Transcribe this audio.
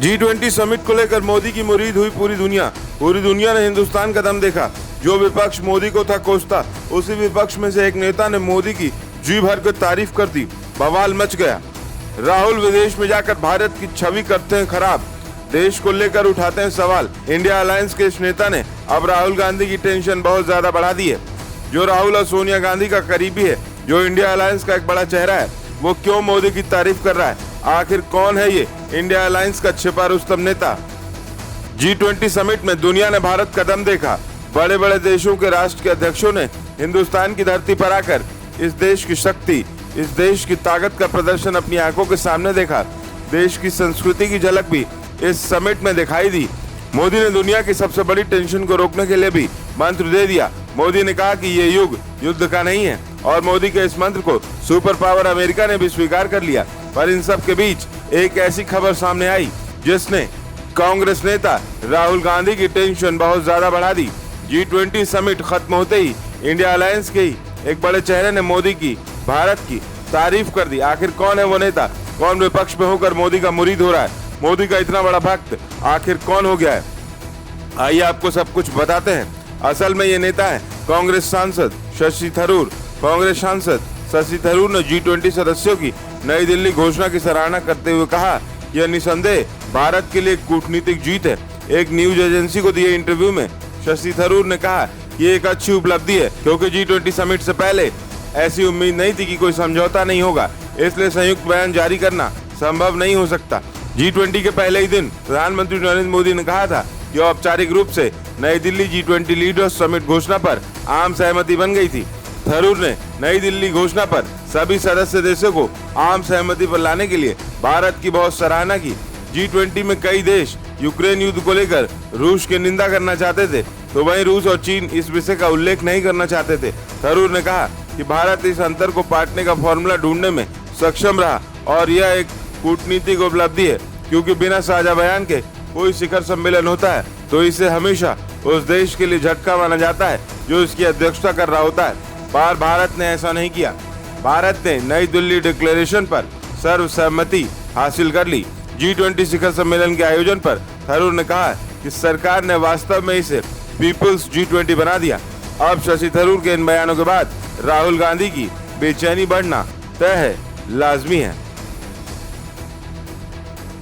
G20 summit को लेकर मोदी की मुरीद हुई पूरी दुनिया ने हिंदुस्तान का दम देखा। जो विपक्ष मोदी को था कोसता, उसी विपक्ष में से एक नेता ने मोदी की जी भर कर तारीफ कर दी। बवाल मच गया। राहुल विदेश में जाकर भारत की छवि करते हैं खराब, देश को लेकर उठाते हैं सवाल। इंडिया अलायंस के इस नेता ने अब राहुल गांधी की टेंशन बहुत ज्यादा बढ़ा दी है। जो राहुल और सोनिया गांधी का करीबी है, जो इंडिया अलायंस का एक बड़ा चेहरा है, वो क्यों मोदी की तारीफ कर रहा है? आखिर कौन है ये इंडिया अलायंस का छिपा रुस्तम नेता? G20 समिट में दुनिया ने भारत का दम देखा। बड़े बड़े देशों के राष्ट्र के अध्यक्षों ने हिंदुस्तान की धरती पर आकर इस देश की शक्ति, इस देश की ताकत का प्रदर्शन अपनी आंखों के सामने देखा। देश की संस्कृति की झलक भी इस समिट में दिखाई दी। मोदी ने दुनिया की सबसे बड़ी टेंशन को रोकने के लिए भी मंत्र दे दिया। मोदी ने कहा कि ये युग युद्ध का नहीं है और मोदी के इस मंत्र को सुपर पावर अमेरिका ने भी स्वीकार कर लिया। पर इन सब के बीच एक ऐसी खबर सामने आई जिसने कांग्रेस नेता राहुल गांधी की टेंशन बहुत ज्यादा बढ़ा दी। G20 समिट खत्म होते ही इंडिया अलायंस के ही एक बड़े चेहरे ने मोदी की, भारत की तारीफ कर दी। आखिर कौन है वो नेता? कौन विपक्ष में होकर मोदी का मुरीद हो रहा है? मोदी का इतना बड़ा भक्त आखिर कौन हो गया है? आइए आपको सब कुछ बताते हैं। असल में ये नेता है कांग्रेस सांसद शशि थरूर। कांग्रेस सांसद शशि थरूर ने G20 सदस्यों की नई दिल्ली घोषणा की सराहना करते हुए कहा, यह निसंदेह भारत के लिए कूटनीतिक जीत है। एक न्यूज एजेंसी को दिए इंटरव्यू में शशि थरूर ने कहा ये एक अच्छी उपलब्धि है, क्योंकि G20 समिट से पहले ऐसी उम्मीद नहीं थी कि कोई समझौता नहीं होगा, इसलिए संयुक्त बयान जारी करना संभव नहीं हो सकता। G20 के पहले ही दिन प्रधानमंत्री नरेंद्र मोदी ने कहा था कि औपचारिक रूप से नई दिल्ली G20 लीडर्स समिट घोषणा पर आम सहमति बन गई थी। थरूर ने नई दिल्ली घोषणा पर सभी सदस्य देशों को आम सहमति पर लाने के लिए भारत की बहुत सराहना की। G20 में कई देश यूक्रेन युद्ध को लेकर रूस की निंदा करना चाहते थे, तो वहीं रूस और चीन इस विषय का उल्लेख नहीं करना चाहते थे। थरूर ने कहा कि भारत इस अंतर को पाटने का फॉर्मूला ढूंढने में सक्षम रहा और यह एक कूटनीतिक उपलब्धि है, क्योंकि बिना साझा बयान के कोई शिखर सम्मेलन होता है तो इसे हमेशा उस देश के लिए झटका माना जाता है जो इसकी अध्यक्षता कर रहा होता है। पर भारत ने ऐसा नहीं किया। भारत ने नई दिल्ली डिक्लेरेशन पर सर्वसम्मति हासिल कर ली। G20 शिखर सम्मेलन के आयोजन पर थरूर ने कहा कि सरकार ने वास्तव में इसे पीपल्स G20 बना दिया। अब शशि थरूर के इन बयानों के बाद राहुल गांधी की बेचैनी बढ़ना तय है, लाजमी है।